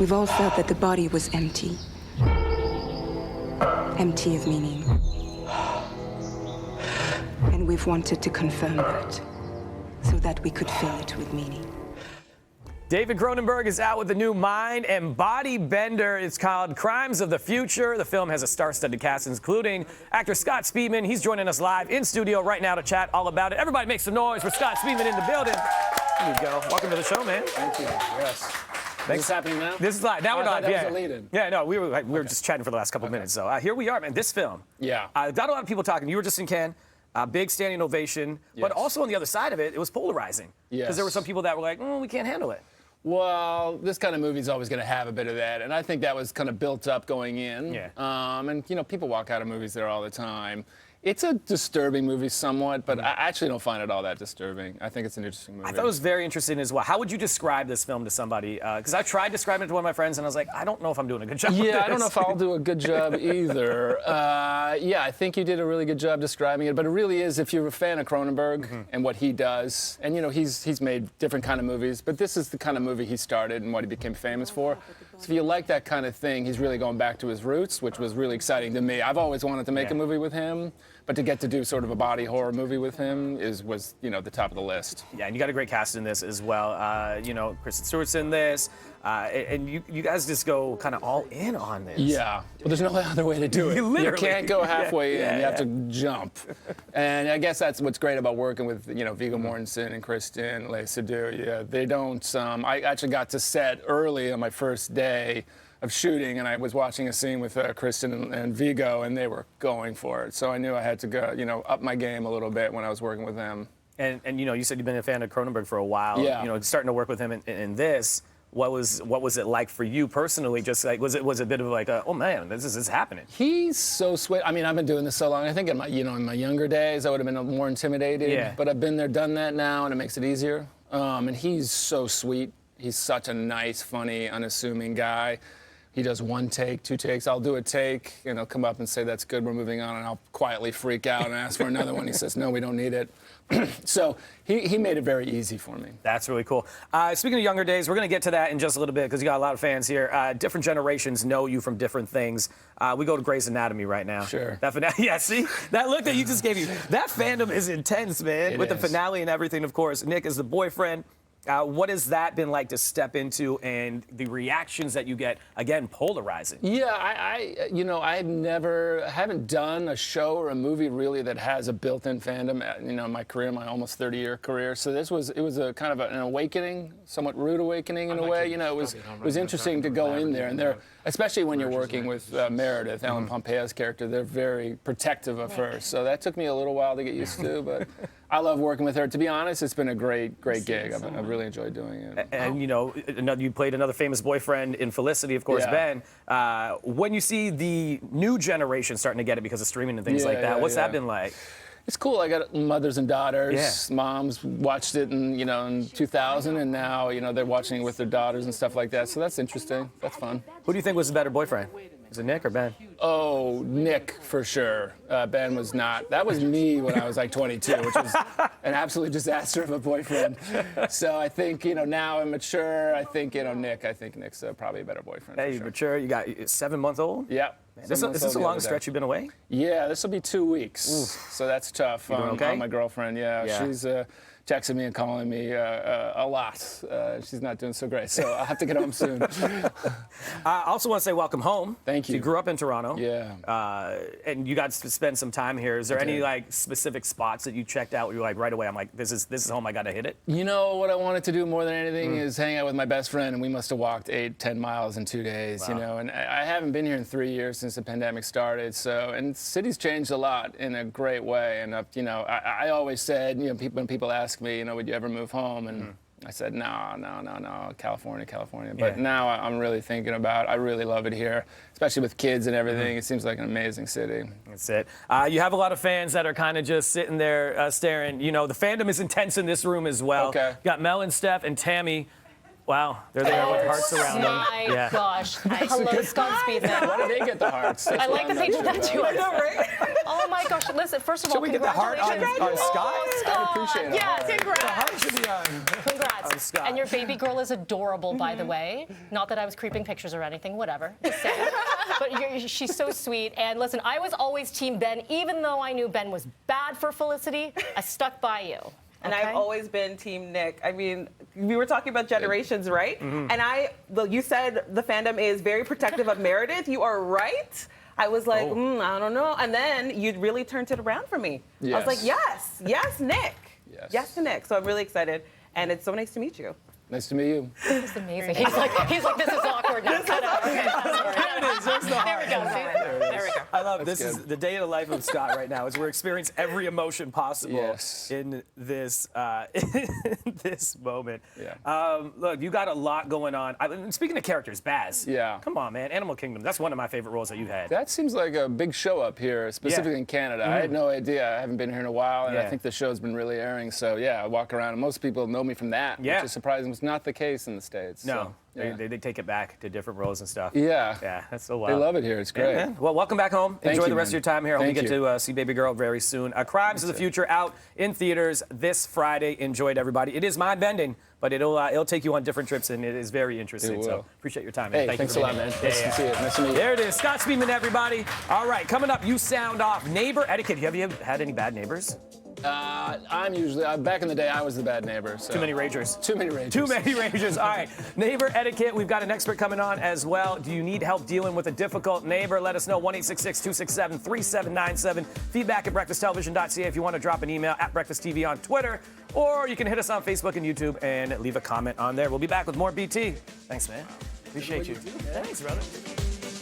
We've all felt that the body was empty. Empty of meaning. And we've wanted to confirm that, so that we could fill it with meaning. David Cronenberg is out with a new mind and body bender. It's called Crimes of the Future. The film has a star-studded cast, including actor Scott Speedman. He's joining us live in studio right now to chat all about it. Everybody make some noise for Scott Speedman in the building. There you go. Welcome to the show, man. Thank you. Yes. Is this happening now? This is live. Now we're live. That was a lead-in. Yeah, no, we were just chatting for the last couple minutes. So here we are, man. This film. Yeah. Got a lot of people talking. You were just in Cannes. Big standing ovation. Yes. But also on the other side of it, it was polarizing. Yes. Because there were some people that were like, we can't handle it. Well, this kind of movie's always going to have a bit of that, and I think that was kind of built up going in. Yeah. And, you know, people walk out of movies there all the time. It's a disturbing movie somewhat, but I actually don't find it all that disturbing. I think it's an interesting movie. I thought it was very interesting as well. How would you describe this film to somebody? Because I tried describing it to one of my friends, and I was like, I don't know if I'm doing a good job. Yeah, I don't know if I'll do a good job either. Yeah, I think you did a really good job describing it, but it really is, if you're a fan of Cronenberg and what he does, and you know, he's made different kind of movies, but this is the kind of movie he started and what he became famous for. So if you like that kind of thing, he's really going back to his roots, which was really exciting to me. I've always wanted to make a movie with him, but to get to do sort of a body horror movie with him was, you know, the top of the list. Yeah, and you got a great cast in this as well. You know, Kristen Stewart's in this, and you guys just go kind of all in on this. Yeah, well, there's no other way to do it. You can't go halfway in. You have to jump. And I guess that's what's great about working with, you know, Viggo Mortensen and Kristen, Lea Seydoux. Yeah, they don't. I actually got to set early on my first day of shooting, and I was watching a scene with Kristen and Viggo, and they were going for it. So I knew I had to go, you know, up my game a little bit when I was working with them. And you know, you said you've been a fan of Cronenberg for a while. Yeah. You know, starting to work with him in this. What was it like for you personally? Just like was it a bit of like oh man, this is happening? He's so sweet. I mean, I've been doing this so long. I think in my younger days I would have been more intimidated. Yeah. But I've been there, done that now, and it makes it easier. And he's so sweet. He's such a nice, funny, unassuming guy. He does one take, two takes. I'll do a take, and he'll come up and say, that's good, we're moving on, and I'll quietly freak out and ask for another one. He says, no, we don't need it. So he made it very easy for me. That's really cool. Speaking of younger days, we're going to get to that in just a little bit because you got a lot of fans here. Different generations know you from different things. We go to Grey's Anatomy right now. Sure. That finale, yeah, see? That look that you just gave you. That fandom is intense, man. With the finale and everything, of course. Nick is the boyfriend. What has that been like to step into, and the reactions that you get, again, polarizing? Yeah, I haven't done a show or a movie really that has a built-in fandom, you know, in my career, my almost 30-year career. So it was a kind of an awakening, somewhat rude awakening in a way. You know, it was interesting to go in there, and they're, especially when you're working with Meredith, Ellen Pompeo's character, they're very protective of her. So that took me a little while to get used to, but I love working with her. To be honest, it's been a great gig. I've really enjoyed doing it. And you know, you played another famous boyfriend in Felicity, of course, Ben. When you see the new generation starting to get it because of streaming and things like that, what's that been like? It's cool. I got mothers and daughters. Yeah. Moms watched it in 2000, and now, you know, they're watching it with their daughters and stuff like that. So that's interesting. That's fun. Who do you think was the better boyfriend? Was it Nick or Ben? Oh, Nick, for sure. Ben was not. That was me when I was like 22, which was an absolute disaster of a boyfriend. So I think, you know, now I'm mature. I think, you know, Nick's probably a better boyfriend. Hey, you're mature. You got 7-month-old? Yeah. Is this a long stretch you've been away? Yeah, this will be 2 weeks. Oof. So that's tough on my girlfriend. Yeah. She's texting me and calling me a lot. She's not doing so great, so I'll have to get home soon. I also want to say welcome home. Thank you. You grew up in Toronto. Yeah. And you got to spend some time here. Is there any like specific spots that you checked out where you're like right away, I'm like, this is home, I got to hit it? You know what I wanted to do more than anything is hang out with my best friend, and we must have walked 8-10 miles in 2 days. Wow. You know, and I haven't been here in 3 years since the pandemic started. So, and the city's changed a lot in a great way. And you know, I always said, you know, when people ask me, you know, would you ever move home? And I said, no, California. But now I'm really thinking about, I really love it here, especially with kids and everything. It seems like an amazing city. That's it. You have a lot of fans that are kind of just sitting there staring. You know, the fandom is intense in this room as well. Okay. You got Mel and Steph and Tammy. Wow, there they are with hearts around them. My Yeah. gosh. Hello, Scott Speedman. Why do they get the hearts? I like that they did that too. I know, right? Oh my gosh. Listen, first of all, Should we get the heart on congratulations. Scott? Oh, Scott. I appreciate it. Yes, Congrats. The heart should be on. Congrats. Scott. And your baby girl is adorable, by the way. Not that I was creeping pictures or anything, whatever. Just saying. But she's so sweet. And listen, I was always Team Ben, even though I knew Ben was bad for Felicity. I stuck by you. And okay? I've always been Team Nick. I mean, we were talking about generations, right? Mm-hmm. And you said the fandom is very protective of Meredith. You are right. I was like, I don't know. And then you really turned it around for me. I was like, yes, Nick. Yes to Nick. So I'm really excited. And it's so nice to meet you. Nice to meet you. This is amazing. He's like, this is awkward now. Cut out. Okay, There it is. There's the there heart. we go. See? There we go. I love it. That's This is good. the day in the life of Scott right now, as we're experiencing every emotion possible Yes. in this in this moment. Yeah. Look, you got a lot going on. Speaking of characters, Baz. Yeah. Come on, man. Animal Kingdom. That's one of my favorite roles that you've had. That seems like a big show up here, specifically in Canada. I had no idea. I haven't been here in a while, and Yeah. I think the show's been really airing. So, yeah, I walk around, and most people know me from that, Yeah. which is surprising. It's not the case in the States. No, So, yeah. they take it back to different roles and stuff. Yeah. Yeah, that's so They wild. love it here. It's Yeah, great. man. Well, welcome back home. Thank Enjoy you, the rest of man. your time here. I hope you Thank get you. to see Baby Girl very soon. Crimes of the Future out in theaters this Friday. Enjoy it, everybody. It is mind-bending, but it'll take you on different trips, and it is very interesting. It So will. appreciate your time, man. Hey, Thank thanks you a for lot, being man. here. Nice Yeah, to see you. Nice to meet you. There it is. Scott Speedman, everybody. All right, coming up, you sound off. Neighbor etiquette. Have you had any bad neighbors? Back in the day, I was the bad neighbor. So. Too many ragers. Too many ragers. Too many ragers. All right. Neighbor etiquette. We've got an expert coming on as well. Do you need help dealing with a difficult neighbor? Let us know. 1-866-267-3797. Feedback at breakfasttelevision.ca if you want to drop an email at Breakfast TV on Twitter. Or you can hit us on Facebook and YouTube and leave a comment on there. We'll be back with more BT. Thanks, man. Appreciate you. Thanks, brother.